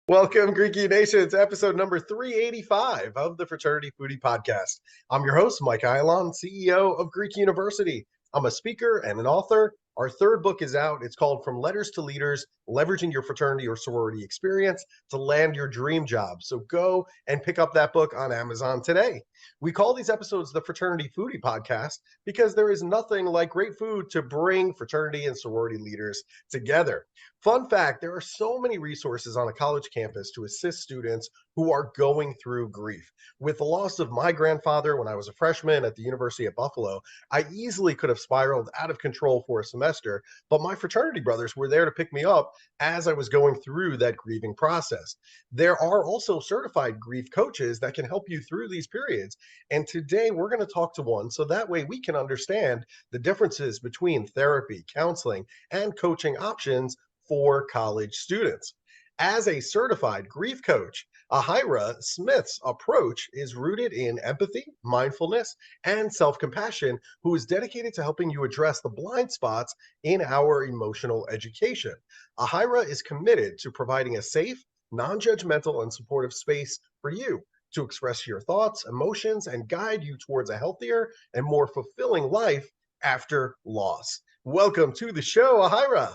Welcome, Greeky Nation, to episode number 385 of the Fraternity Foodie Podcast. I'm your host, Mike Ilon, CEO of Greek University. I'm a speaker and an author. Our third book is out. It's called From Letters to Leaders, Leveraging Your Fraternity or Sorority Experience to Land Your Dream Job. So go and pick up that book on Amazon today. We call these episodes the Fraternity Foodie Podcast because there is nothing like great food to bring fraternity and sorority leaders together. Fun fact, there are so many resources on a college campus to assist students who are going through grief. With the loss of my grandfather when I was a freshman at the University of Buffalo, I easily could have spiraled out of control for a semester, but my fraternity brothers were there to pick me up as I was going through that grieving process. There are also certified grief coaches that can help you through these periods. And today we're going to talk to one so that way we can understand the differences between therapy, counseling, and coaching options for college students. As a certified grief coach, Ahira Smith's approach is rooted in empathy, mindfulness, and self-compassion, who is dedicated to helping you address the blind spots in our emotional education. Ahira is committed to providing a safe, non-judgmental, and supportive space for you to express your thoughts, emotions, and guide you towards a healthier and more fulfilling life after loss. Welcome to the show, Ahira.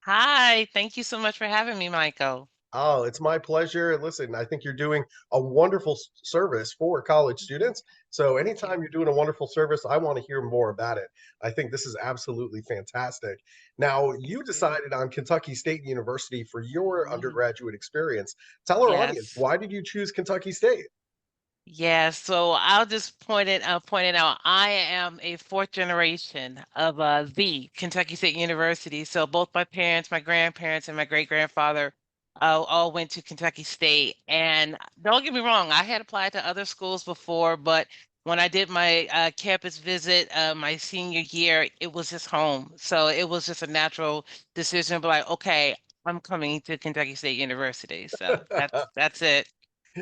Hi, thank you so much for having me, Michael. Oh, it's my pleasure. Listen, I think you're doing a wonderful service for college students. So Thank you. anytime you're doing a wonderful service, I want to hear more about it. I think this is absolutely fantastic. Now, you Thank you. decided on Kentucky State University for your Mhm. undergraduate experience. Tell our audience, Yes. why did you choose Kentucky State? Yes. So I'll just point it out. I am a fourth generation of the Kentucky State University. So both my parents, my grandparents, and my great grandfather all went to Kentucky State. And don't get me wrong, I had applied to other schools before, but when I did my campus visit my senior year, it was just home. So it was just a natural decision. But like, okay, I'm coming to Kentucky State University. So that's it.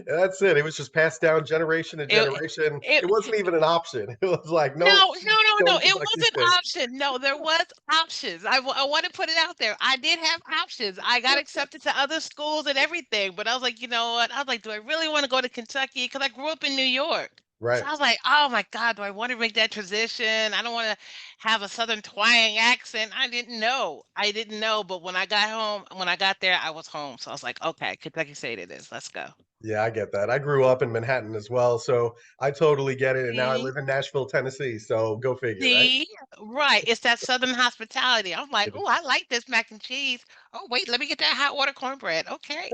That's it. It was just passed down generation to It generation. it It wasn't even an option. It was like, no, nope, no, going it Kentucky wasn't State. option. No, there was options. I want to put it out there. I did have options. I got accepted to other schools and everything, but I was like, you know what? I was like, do I really want to go to Kentucky? Because I grew up in New York. So Right. I was like, oh my God, do I want to make that transition? I don't want to have a Southern twang accent. I didn't know. I didn't know. But when I got home, when I got there, I was home. So I was like, okay, Kentucky State it is. Let's go. Yeah, I get that. I grew up in Manhattan as well, so I totally get it. And now I See? live in Nashville, Tennessee. So go figure, right? See? Right. It's that Southern hospitality. I'm like, It oh, is. I like this mac and cheese. Oh, wait, let me get that hot water cornbread. Okay.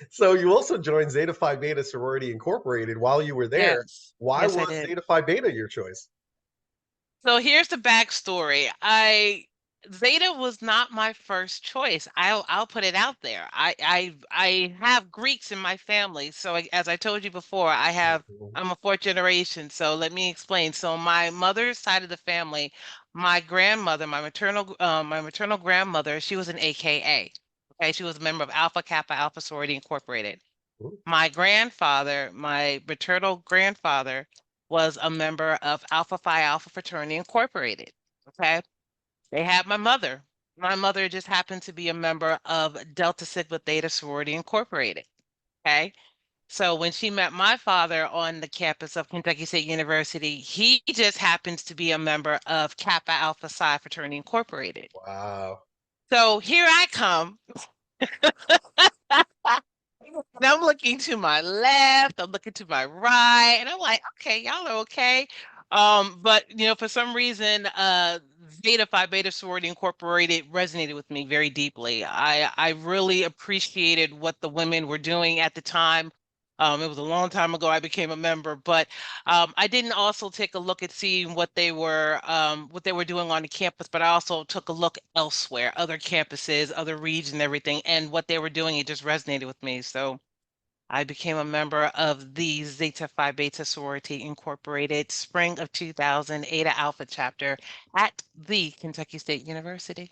So you also joined Zeta Phi Beta Sorority Incorporated while you were there. Yes. Why Yes, I was did. Zeta Phi Beta your choice? So here's the backstory. Zeta was not my first choice. I'll put it out there. I have Greeks in my family. So as I told you before, Mhm. I'm a fourth generation. So let me explain. So my mother's side of the family, my grandmother, my maternal grandmother, she was an AKA. Okay, she was a member of Alpha Kappa Alpha Sorority Incorporated. My grandfather, my maternal grandfather, was a member of Alpha Phi Alpha Fraternity Incorporated. Okay. They had my mother. My mother just happened to be a member of Delta Sigma Theta Sorority Incorporated. Okay. So when she met my father on the campus of Kentucky State University, he just happens to be a member of Kappa Alpha Psi Fraternity Incorporated. Wow. So here I come. And I'm looking to my left, I'm looking to my right, and I'm like, okay, y'all are okay. But for some reason, Zeta Phi Beta Sorority Incorporated resonated with me very deeply. I really appreciated what the women were doing at the time. It was a long time ago I became a member, but I didn't also take a look at seeing what they were doing on the campus, but I also took a look elsewhere, other campuses, other regions, everything, and what they were doing, it just resonated with me. So I became a member of the Zeta Phi Beta Sorority Incorporated spring of 2000 Eta Alpha chapter at the Kentucky State University.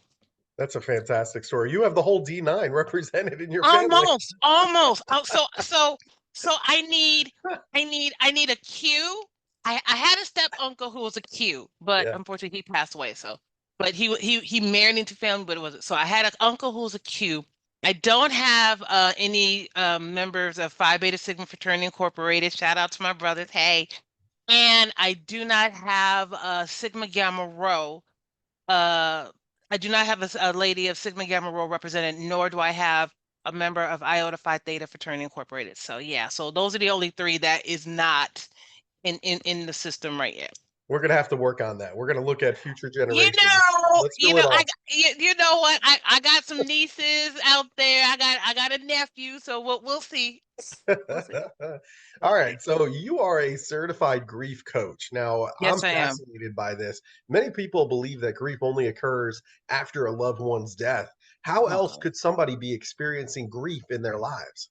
That's a fantastic story. You have the whole D9 represented in your family. Almost, almost. Oh, so So I need a Q. I had a step uncle who was a Q, but Yeah. unfortunately he passed away. So, but he married into family, but it wasn't. So I had an uncle who was a Q. I don't have any members of Phi Beta Sigma Fraternity Incorporated. Shout out to my brothers. Hey. And I do not have Sigma Gamma Rho. Uh, I do not have a lady of Sigma Gamma Rho represented, nor do I have a member of Iota Phi Theta Fraternity Incorporated. So yeah, so those are the only three that is not in the system right yet. We're gonna have to work on that. We're gonna look at future generations. Let's fill it all. You know what? I got some nieces out there. I got a nephew, so we'll see. We'll see. We'll All see. right. So you are a certified grief coach. Now, I'm Yes, I am. fascinated by this. Many people believe that grief only occurs after a loved one's death. How else Uh-uh. could somebody be experiencing grief in their lives?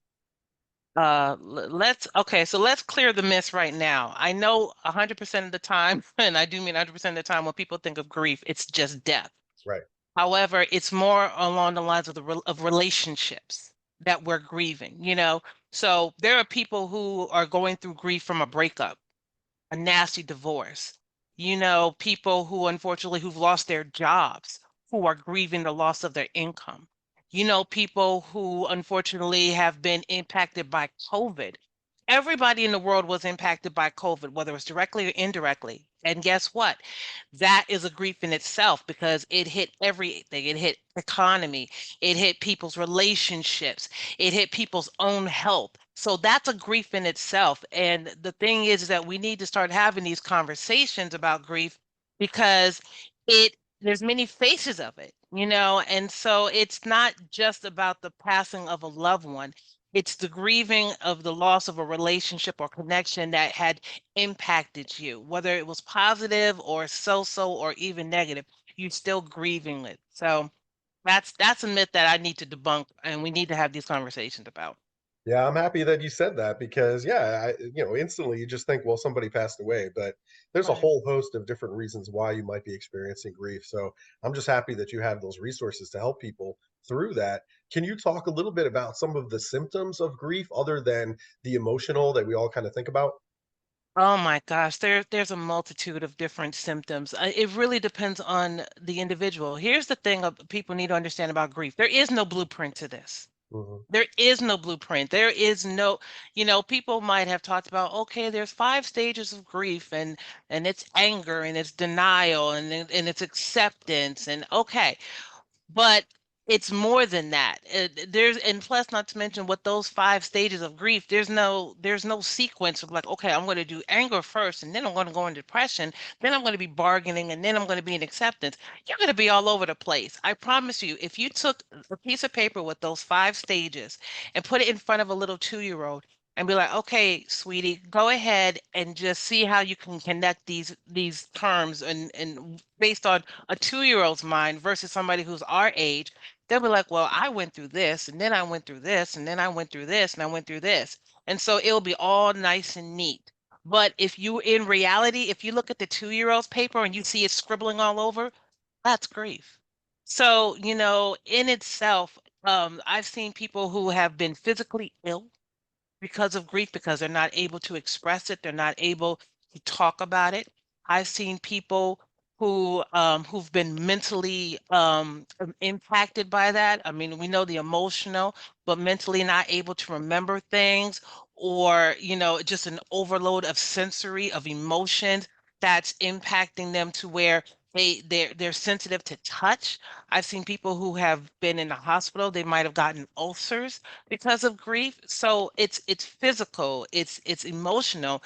Let's okay, so let's clear the myths right now. I know 100% of the time, and I do mean 100% of the time when people think of grief, it's just death. Right. However, it's more along the lines of of relationships that we're grieving, you know? So there are people who are going through grief from a breakup, a nasty divorce. You know, people who unfortunately who've lost their jobs, who are grieving the loss of their income. You know, people who unfortunately have been impacted by COVID. Everybody in the world was impacted by COVID, whether it's directly or indirectly. And guess what? That is a grief in itself because it hit everything. It hit economy, it hit people's relationships, it hit people's own health. So that's a grief in itself. And the thing is that we need to start having these conversations about grief because there's many faces of it, you know, and so it's not just about the passing of a loved one. It's the grieving of the loss of a relationship or connection that had impacted you, whether it was positive or so-so or even negative, you're still grieving it. So that's a myth that I need to debunk, and we need to have these conversations about. Yeah, I'm happy that you said that because yeah, instantly you just think, well, somebody passed away, but there's a Right. whole host of different reasons why you might be experiencing grief. So I'm just happy that you have those resources to help people through that. Can you talk a little bit about some of the symptoms of grief other than the emotional that we all kind of think about? Oh my gosh, there's a multitude of different symptoms. It really depends on the individual. Here's the thing of people need to understand about grief. There is no blueprint to this. Hmm. There is no blueprint. There is no, you know, people might have talked about, okay, there's 5 stages of grief and it's anger and it's denial and it's acceptance and okay. But it's more than that. There's and plus not to mention what those 5 stages of grief, there's no sequence of like, okay, I'm going to do anger first and then I'm going to go into depression, then I'm going to be bargaining and then I'm going to be in acceptance. You're going to be all over the place. I promise you, if you took a piece of paper with those 5 stages and put it in front of a little 2-year-old and be like, okay, sweetie, go ahead and just see how you can connect these terms and based on a 2-year-old's mind versus somebody who's our age, they'll be like, well, I went through this, and then I went through this, and then I went through this, and I went through this. And so it'll be all nice and neat. But if you, in reality, if you look at the 2-year-old's paper and you see it scribbling all over, that's grief. So, you know, in itself, I've seen people who have been physically ill because of grief because they're not able to express it, they're not able to talk about it. I've seen people who've been mentally impacted by that. I mean, we know the emotional, but mentally not able to remember things or, you know, just an overload of sensory of emotions that's impacting them to where they're sensitive to touch. I've seen people who have been in the hospital, they might have gotten ulcers because of grief. So it's physical, it's emotional,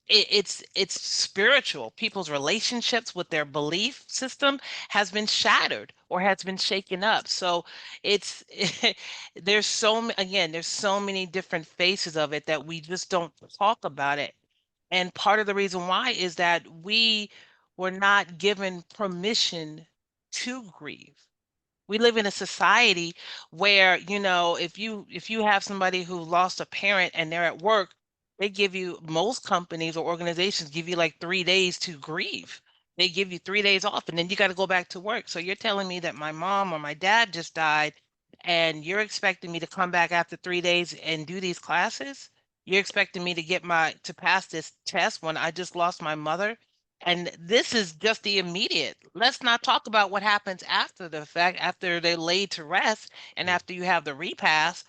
it's spiritual. People's relationships with their belief system has been shattered or has been shaken up. So it's again, there's so many different faces of it that we just don't talk about it. And part of the reason why is that we were not given permission to grieve. We live in a society where, you know, if you have somebody who lost a parent and they're at work, they give you most companies or organizations give you like 3 days to grieve. They give you 3 days off and then you got to go back to work. So you're telling me that my mom or my dad just died and you're expecting me to come back after 3 days and do these classes? You're expecting me to to pass this test when I just lost my mother? And this is just the immediate. Let's not talk about what happens after the fact, after they're laid to rest and Mm. after you have the repast.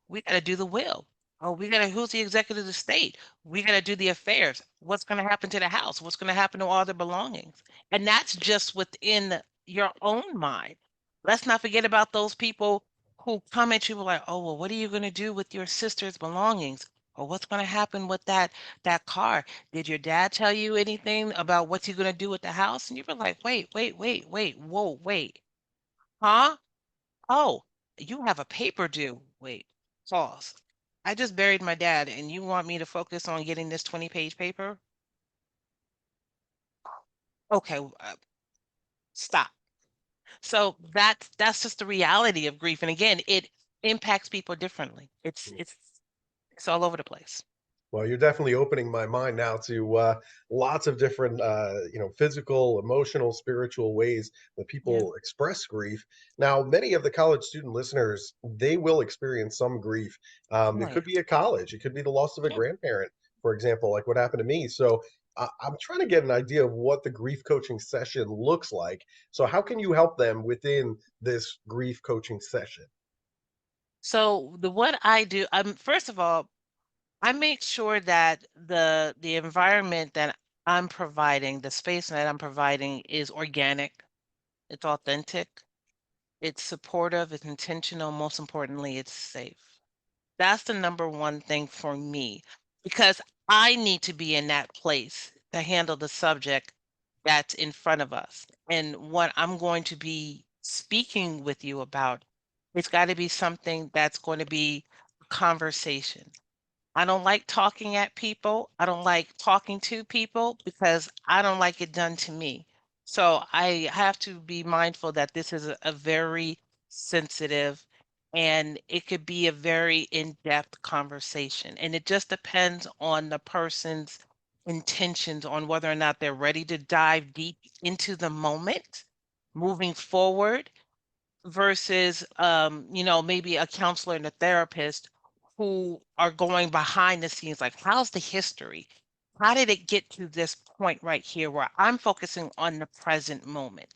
We got to do the will. Oh, who's the executive of the state? We got to do the affairs. What's going to happen to the house? What's going to happen to all the belongings? And that's just within your own mind. Let's not forget about those people who come at you like, oh, well, what are you going to do with your sister's belongings? Or what's going to happen with that car? Did your dad tell you anything about what you're going to do with the house? And you were like, wait, whoa, wait, huh? Oh, you have a paper due. Wait, pause. I just buried my dad, and you want me to focus on getting this 20-page paper? Okay, stop. So that's just the reality of grief. And again, it impacts people differently. It's all over the place. Well, you're definitely opening my mind now to lots of different, physical, emotional, spiritual ways that Yeah, people express grief. Now, many of the college student listeners, they will experience some grief. It right. could be at college, it could be the loss of a Yeah. grandparent, for example, like what happened to me. So I'm trying to get an idea of what the grief coaching session looks like. So, how can you help them within this grief coaching session? So the what I do, first of all, I make sure that the environment that I'm providing, the space that I'm providing is organic, it's authentic, it's supportive, it's intentional, most importantly, it's safe. That's the number one thing for me because I need to be in that place to handle the subject that's in front of us. And what I'm going to be speaking with you about, it's got to be something that's going to be a conversation. I don't like talking at people. I don't like talking to people because I don't like it done to me. So I have to be mindful that this is a very sensitive and it could be a very in-depth conversation. And it just depends on the person's intentions on whether or not they're ready to dive deep into the moment moving forward versus maybe a counselor and a therapist who are going behind the scenes like how's the history, how did it get to this point right here where I'm focusing on the present moment,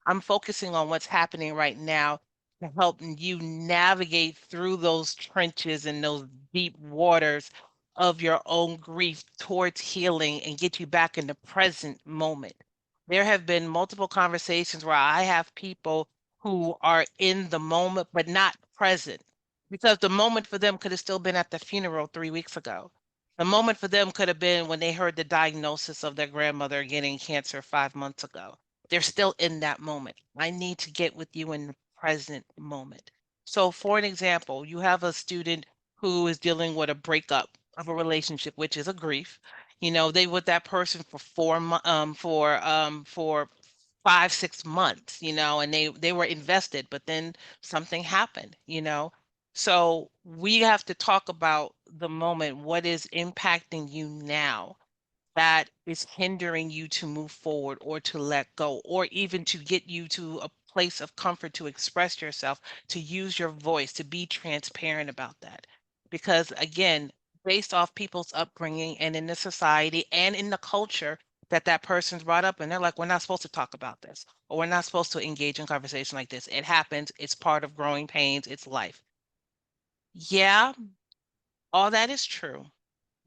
I'm focusing on what's happening right now to help you navigate through those trenches and those deep waters of your own grief towards healing and get you back in the present moment. There have been multiple conversations where I have people who are in the moment but not present because the moment for them could have still been at the funeral 3 weeks ago. The moment for them could have been when they heard the diagnosis of their grandmother getting cancer 5 months ago. They're still in that moment. I need to get with you in the present moment. So, for an example, you have a student who is dealing with a breakup of a relationship, which is a grief. They with that person for for 5, 6 months, and they were invested, but then something happened, So we have to talk about the moment, what is impacting you now that is hindering you to move forward or to let go, or even to get you to a place of comfort to express yourself, to use your voice, to be transparent about that. Because again, based off people's upbringing and in the society and in the culture that person's brought up, and they're like, we're not supposed to talk about this, or we're not supposed to engage in conversation like this. It happens, it's part of growing pains, it's life. Yeah, all that is true.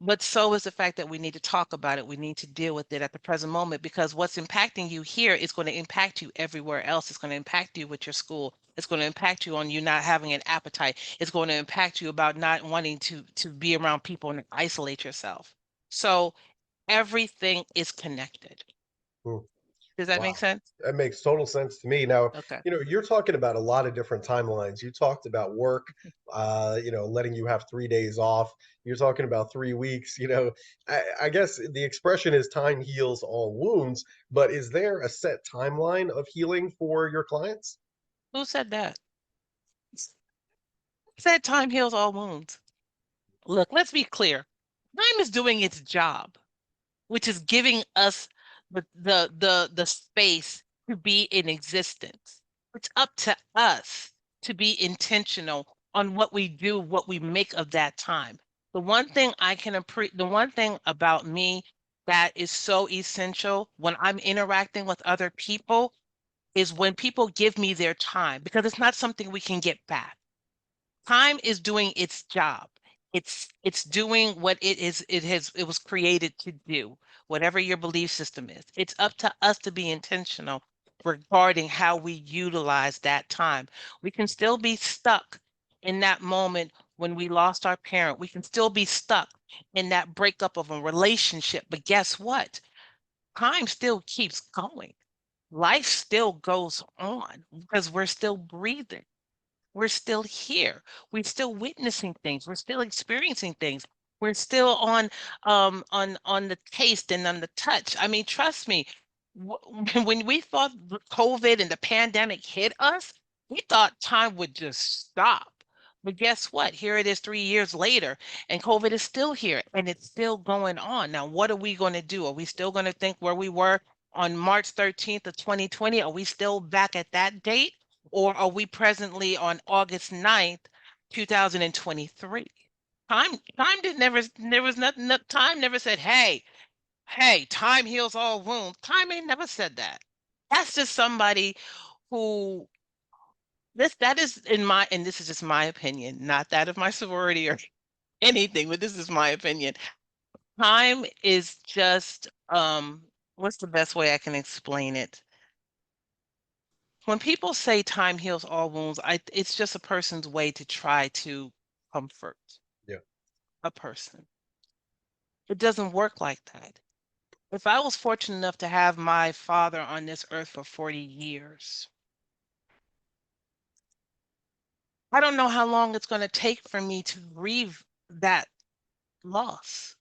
But so is the fact that we need to talk about it. We need to deal with it at the present moment because what's impacting you here is going to impact you everywhere else. It's going to impact you with your school. It's going to impact you on you not having an appetite. It's going to impact you about not wanting to be around people and isolate yourself. So everything is connected. Hmm. Does that make Wow. sense? That makes total sense to me. Now, Okay. you're talking about a lot of different timelines. You talked about work, letting you have 3 days off. You're talking about 3 weeks. I guess the expression is time heals all wounds, but is there a set timeline of healing for your clients? Who said that? Said time heals all wounds. Look, let's be clear. Time is doing its job, which is giving us the space to be in existence. It's up to us to be intentional on what we do, what we make of that time. The one thing about me that is so essential when I'm interacting with other people is when people give me their time, because it's not something we can get back. Time is doing its job. It's doing what it was created to do, whatever your belief system is. It's up to us to be intentional regarding how we utilize that time. We can still be stuck in that moment when we lost our parent. We can still be stuck in that breakup of a relationship. But guess what? Time still keeps going. Life still goes on because we're still breathing. We're still here. We're still witnessing things. We're still experiencing things. We're still on the taste and on the touch. I mean, trust me, when we thought COVID and the pandemic hit us, we thought time would just stop. But guess what? Here it is 3 years later, and COVID is still here and it's still going on. Now, what are we going to do? Are we still going to think where we were on March 13th of 2020? Are we still back at that date? Or are we presently on August 9th, 2023? Time did never there was nothing time never said, hey, time heals all wounds. Time ain't never said that. That's just somebody who this that is in my and this is just my opinion, not that of my sorority or anything, but this is my opinion. Time is just what's the best way I can explain it? When people say time heals all wounds, it's just a person's way to try to comfort Yeah. a person. It doesn't work like that. If I was fortunate enough to have my father on this earth for 40 years, I don't know how long it's going to take for me to grieve that loss,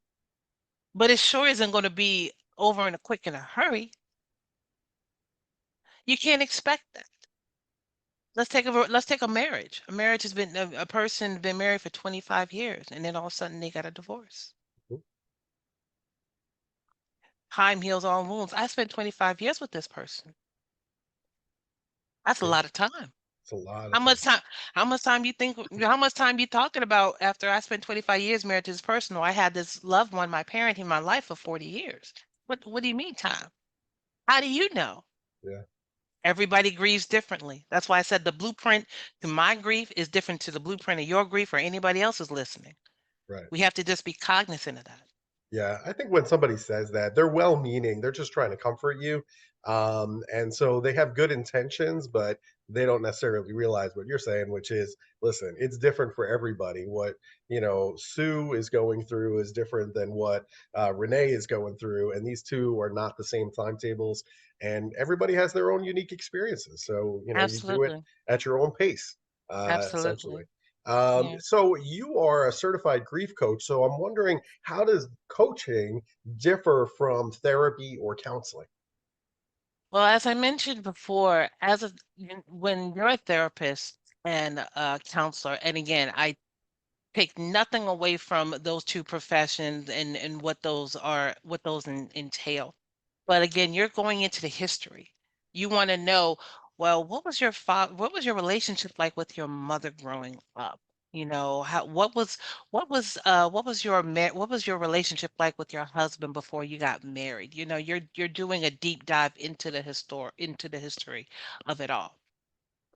but it sure isn't going to be over in a quick in a hurry. You can't expect that. Let's take a marriage. A marriage has been a person been married for 25 years and then all of a sudden they got a divorce. Mhm. Time heals all wounds. I spent 25 years with this person. That's a Yeah. lot of time. It's a lot How of time. much time, how much time you talking about after I spent 25 years married to this person, or I had this loved one, my parent in my life for 40 years? What do you mean time? How do you know? Yeah. Everybody grieves differently. That's why I said the blueprint to my grief is different to the blueprint of your grief or anybody else's listening. Right. We have to just be cognizant of that. Yeah, I think when somebody says that, they're well-meaning. They're just trying to comfort you, and so they have good intentions, but they don't necessarily realize what you're saying, which is, listen, it's different for everybody. What Sue is going through is different than what Renee is going through, and these two are not the same timetables. And everybody has their own unique experiences. So you do it Absolutely. at your own pace, essentially. Absolutely. Yeah. So you are a certified grief coach. So I'm wondering, how does coaching differ from therapy or counseling? Well, as I mentioned before, when you're a therapist and a counselor, and again, I take nothing away from those two professions and what those entail. But again, you're going into the history. You want to know, well, what was your relationship like with your mother growing up? What was your relationship like with your husband before you got married? You're doing a deep dive into the history of it all.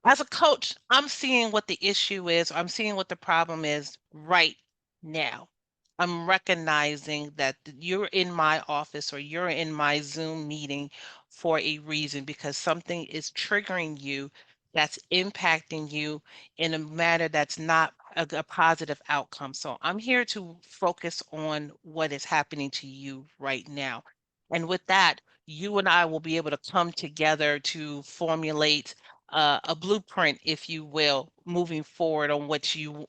As a coach, I'm seeing what the issue is. I'm seeing what the problem is right now. I'm recognizing that you're in my office or you're in my Zoom meeting for a reason because something is triggering you that's impacting you in a manner that's not a positive outcome. So I'm here to focus on what is happening to you right now. And with that, you and I will be able to come together to formulate a blueprint, if you will, moving forward on what you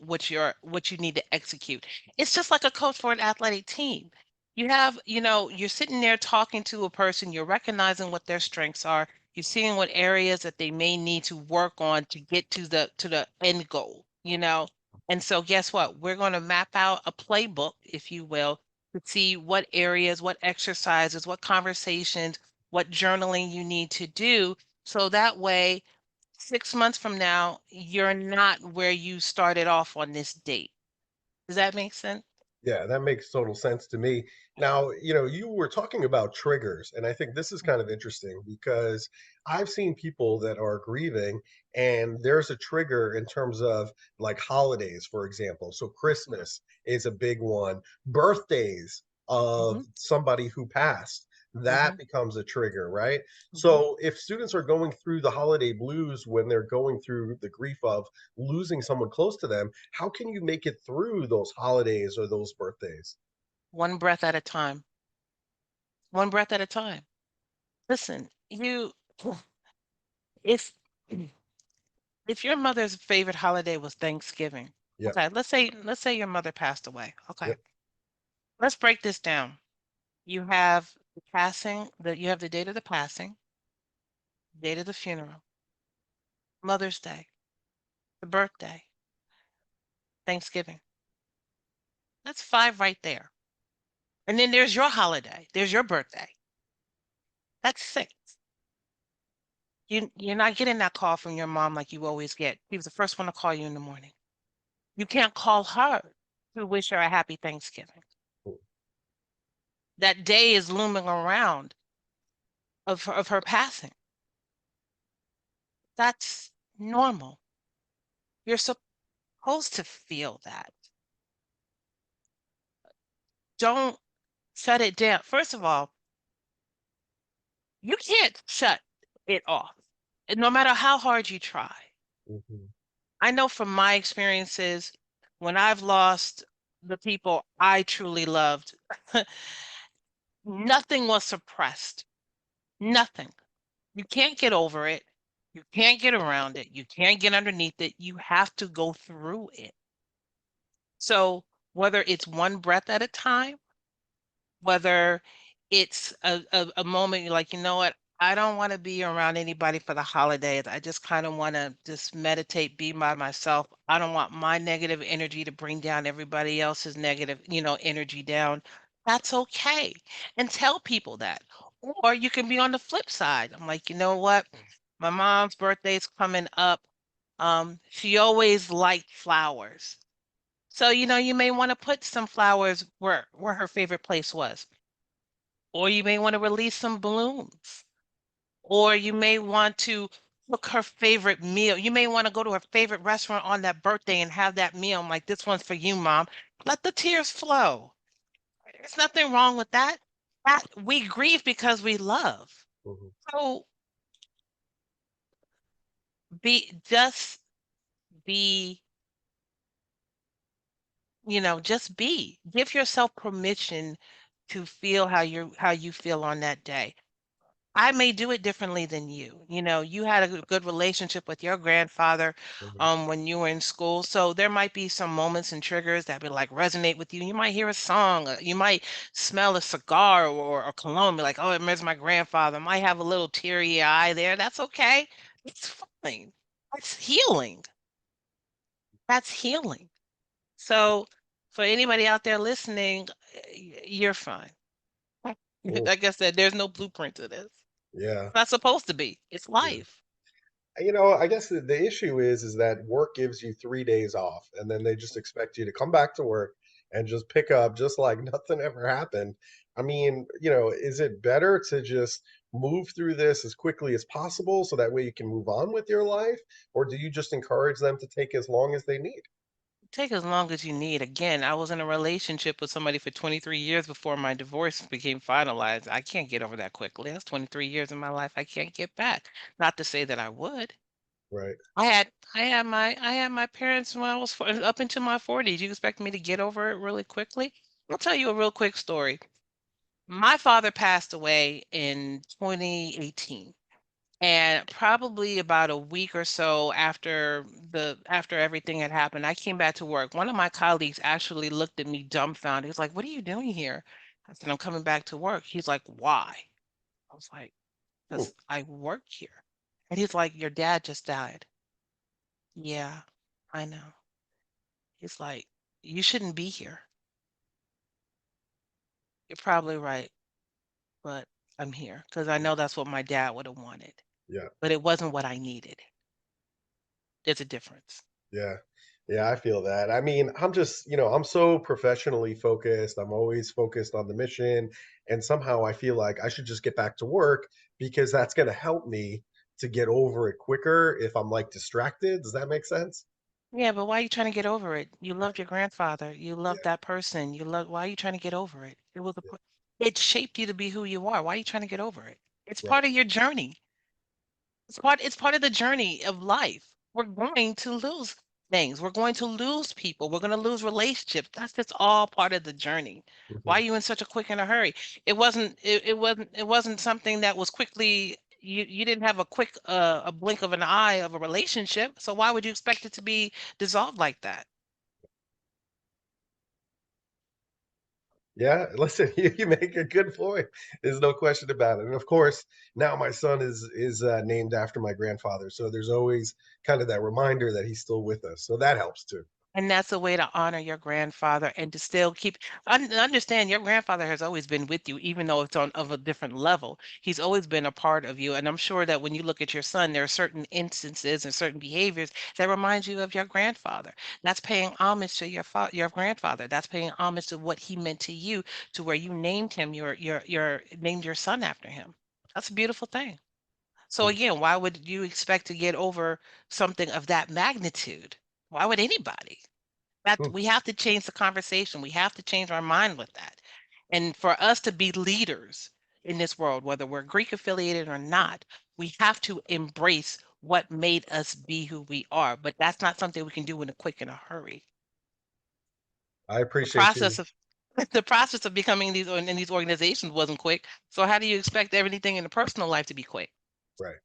need to execute. It's just like a coach for an athletic team. You're sitting there talking to a person, you're recognizing what their strengths are, you're seeing what areas that they may need to work on to get to the end goal. And so guess what? We're going to map out a playbook, if you will, to see what areas, what exercises, what conversations, what journaling you need to do. So that way 6 months from now, you're not where you started off on this date. Does that make sense? Yeah, that makes total sense to me. Now, you were talking about triggers, and I think this is kind of interesting because I've seen people that are grieving, and there's a trigger in terms of like holidays, for example. So Christmas is a big one. Birthdays of Mm-hmm. somebody who passed, that Mm-hmm. becomes a trigger, right? Mm-hmm. So if students are going through the holiday blues when they're going through the grief of losing someone close to them, how can you make it through those holidays or those birthdays? One breath at a time. One breath at a time. Listen, if if your mother's favorite holiday was Thanksgiving, Yep, okay, let's say your mother passed away. Okay. yep. Let's break this down. You have you have the date of the passing, date of the funeral, Mother's Day, the birthday, Thanksgiving. That's five right there. And then there's your holiday. There's your birthday. That's six. You're not getting that call from your mom like you always get. She was the first one to call you in the morning. You can't call her to wish her a happy Thanksgiving. That day is looming around of her passing. That's normal. You're supposed to feel that. Don't shut it down. First of all, you can't shut it off, no matter how hard you try. Mhm. I know from my experiences, when I've lost the people I truly loved, nothing was suppressed. Nothing. You can't get over it. You can't get around it. You can't get underneath it. You have to go through it. So, whether it's one breath at a time, whether it's a moment you're like, you know what, I don't want to be around anybody for the holidays. I just kind of want to just meditate, be by myself. I don't want my negative energy to bring down everybody else's negative, energy down. That's okay. And tell people that. Or you can be on the flip side. I'm like, you know what? My mom's birthday's coming up. She always liked flowers. So, you may want to put some flowers where her favorite place was. Or you may want to release some balloons. Or you may want to cook her favorite meal. You may want to go to her favorite restaurant on that birthday and have that meal. I'm like, this one's for you, mom. Let the tears flow. There's nothing wrong with that. That we grieve because we love. Mhm. So just be, just be. Give yourself permission to feel how you feel on that day. I may do it differently than you. You had a good relationship with your grandfather Mhm. when you were in school. So there might be some moments and triggers that would like resonate with you. You might hear a song, you might smell a cigar or cologne, be like, oh, it reminds my grandfather. Might have a little teary eye there. That's okay. It's fine. That's healing. That's healing. So for anybody out there listening, you're fine. Cool. Like I said, there's no blueprint to this. Yeah. It's not supposed to be. It's Yeah. life. I guess the issue is that work gives you 3 days off, and then they just expect you to come back to work and just pick up just like nothing ever happened. I mean, is it better to just move through this as quickly as possible so that way you can move on with your life, or do you just encourage them to take as long as they need? Take as long as you need. Again, I was in a relationship with somebody for 23 years before my divorce became finalized. I can't get over that quickly. That's 23 years in my life I can't get back. Not to say that I would. Right. I had my parents when I was up into my 40s. You expect me to get over it really quickly? I'll tell you a real quick story. My father passed away in 2018. And probably about a week or so after everything had happened, I came back to work. One of my colleagues actually looked at me dumbfounded. He's like, "What are you doing here?" I said, "I'm coming back to work." He's like, "Why?" I was like, Hmm. "Because I work here." And he's like, "Your dad just died." Yeah, I know. He's like, "You shouldn't be here." You're probably right, but I'm here because I know that's what my dad would have wanted, Yeah. but it wasn't what I needed. There's a difference. Yeah. Yeah, I feel that. I mean, I'm just, I'm so professionally focused. I'm always focused on the mission. And somehow I feel like I should just get back to work because that's going to help me to get over it quicker if I'm like distracted. Does that make sense? Yeah, but why are you trying to get over it? You loved your grandfather. You Yeah. loved that person. Why are you trying to get over it? Yeah. It shaped you to be who you are. Why are you trying to get over it? It's Right. part of your journey. It's part of the journey of life. We're going to lose things. We're going to lose people. We're going to lose relationships. That's just all part of the journey. Why Mhm. are you in such a quick in a hurry? It wasn't something that was quickly you didn't have a quick a blink of an eye of a relationship. So why would you expect it to be dissolved like that? Yeah, listen, you make a good point. There's no question about it. And of course, now my son is named after my grandfather, so there's always kind of that reminder that he's still with us. So that helps too. And that's a way to honor your grandfather and to still understand your grandfather has always been with you, even though it's on of a different level. He's always been a part of you. And I'm sure that when you look at your son, there are certain instances and certain behaviors that remind you of your grandfather. That's paying homage to your grandfather. That's paying homage to what he meant to you, to where you named him your named your son after him. That's a beautiful thing. So Mm. again, why would you expect to get over something of that magnitude? Why would anybody? That Mm. we have to change the conversation. We have to change our mind with that. And for us to be leaders in this world, whether we're Greek affiliated or not, we have to embrace what made us be who we are. But that's not something we can do in a quick in a hurry. I The appreciate you. process of the process of becoming in these organizations wasn't quick. So how do you expect everything in the personal life to be quick? Right.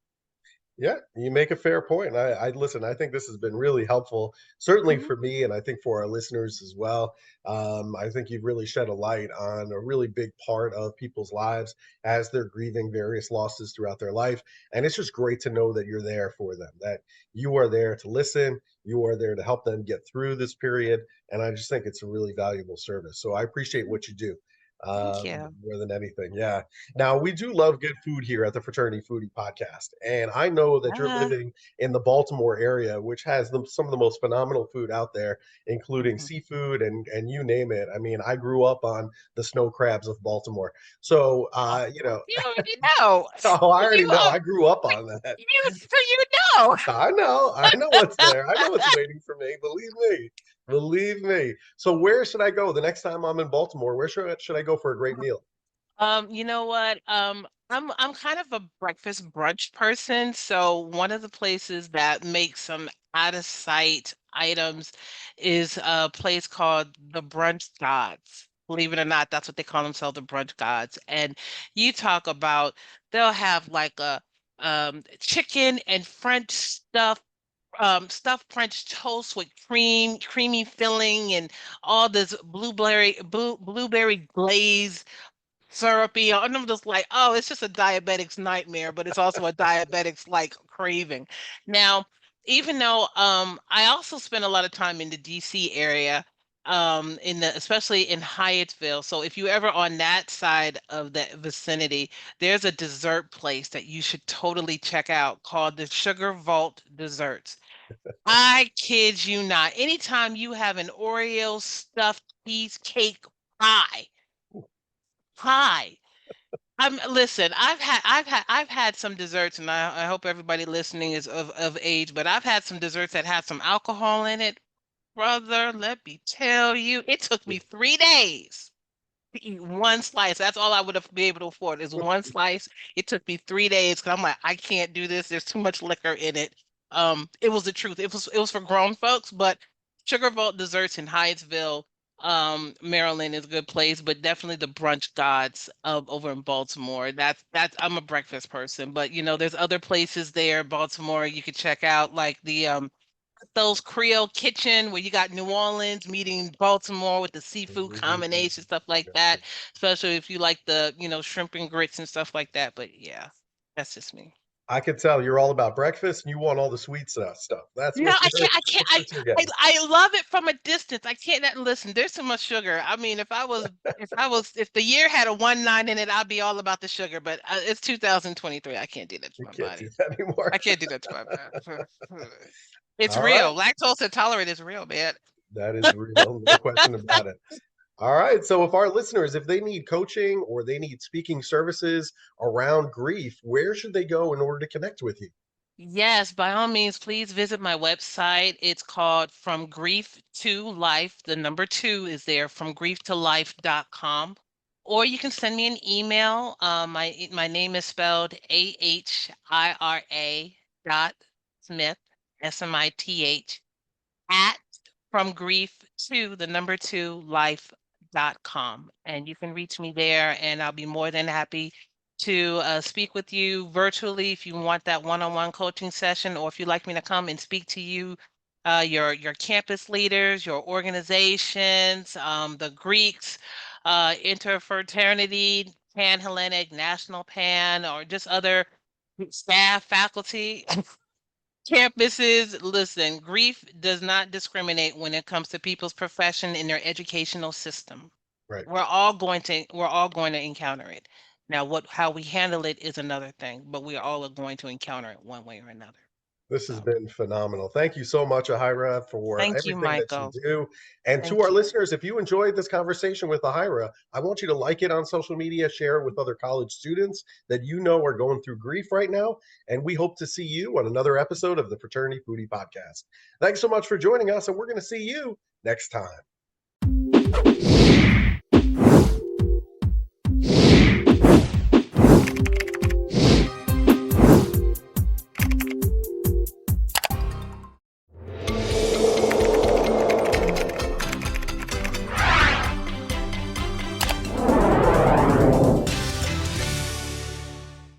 Yeah, you make a fair point. I listen. I think this has been really helpful, certainly Mhm. for me, and I think for our listeners as well. I think you've really shed a light on a really big part of people's lives as they're grieving various losses throughout their life, and it's just great to know that you're there for them. That you are there to listen, you are there to help them get through this period, and I just think it's a really valuable service. So I appreciate what you do Thank you. more than anything. Yeah. Now, we do love good food here at the Fraternity Foodie Podcast. And I know that you're Ah. living in the Baltimore area, which has some of the most phenomenal food out there, including Mhm. seafood and you name it. I mean, I grew up on the snow crabs of Baltimore. So, Oh, you already know. oh, I already You know. are I grew up on that. you know. I know. I know what's there. I know what's waiting for me. Believe me. Believe me. So, where should I go the next time I'm in Baltimore? Where should I go for a great meal? You know what? I'm kind of a breakfast brunch person, so one of the places that makes some out of sight items is a place called the Brunch Gods. Believe it or not, that's what they call themselves, the Brunch Gods. And you talk about they'll have like a chicken and French stuffed French toast with creamy filling and all this blueberry glaze syrupy. And I'm just like, oh, it's just a diabetic's nightmare, but it's also a diabetic's like craving. Now, even though I also spend a lot of time in the DC area, in the especially in Hyattsville. So if you ever on that side of the vicinity, there's a dessert place that you should totally check out called the Sugar Vault Desserts. I kid you not. Anytime you have an Oreo stuffed cheesecake pie, pie. Listen, I've had some desserts, and I hope everybody listening is of age, but I've had some desserts that had some alcohol in it. Brother, let me tell you, it took me 3 days to eat one slice. That's all I would have been able to afford is one slice. It took me 3 days because I'm like, I can't do this. There's too much liquor in it. It was the truth. It was for grown folks, but Sugar Vault Desserts in Hyattsville, Maryland is a good place, but definitely the Brunch Gods over in Baltimore. That's I'm a breakfast person, but there's other places there in Baltimore you could check out, like the those Creole Kitchen where you got New Orleans meeting Baltimore with the seafood Mhm. combination, stuff like that. Especially if you like the, shrimp and grits and stuff like that. But yeah, that's just me. I could tell you're all about breakfast and you want all the sweet stuff. That's No, what I you're can't. I can't. that's what you're I getting. I love it from a distance. I can't listen. There's too much sugar. I mean, if the year had a 1 9 in it, I'd be all about the sugar. But it's 2023. I can't do that to You my can't body. do that anymore. I can't do that to my body. It's All right. real. Lactose intolerant is real, man. That is real. No question about it. All right. So if our listeners, if they need coaching or they need speaking services around grief, where should they go in order to connect with you? Yes, by all means, please visit my website. It's called From Grief to Life. The number two is there, fromgrieftolife.com. Or you can send me an email. My name is spelled Ahira Smith, Smith, at from grief to the number two life.com. And you can reach me there, and I'll be more than happy to speak with you virtually if you want that one-on-one coaching session, or if you'd like me to come and speak to you, your campus leaders, your organizations, the Greeks, interfraternity, Pan-Hellenic, National Pan, or just other staff, faculty. Campuses, listen, grief does not discriminate when it comes to people's profession in their educational system. Right. We're all going to encounter it. Now, how we handle it is another thing, but we all are going to encounter it one way or another. This has So, been phenomenal. Thank you so much, Ahira, for thank you, everything that you Michael. do. And to Thank our you. listeners, if you enjoyed this conversation with Ahira, I want you to like it on social media, share it with other college students that you know are going through grief right now. And we hope to see you on another episode of the Fraternity Foodie Podcast. Thanks so much for joining us, and we're going to see you next time.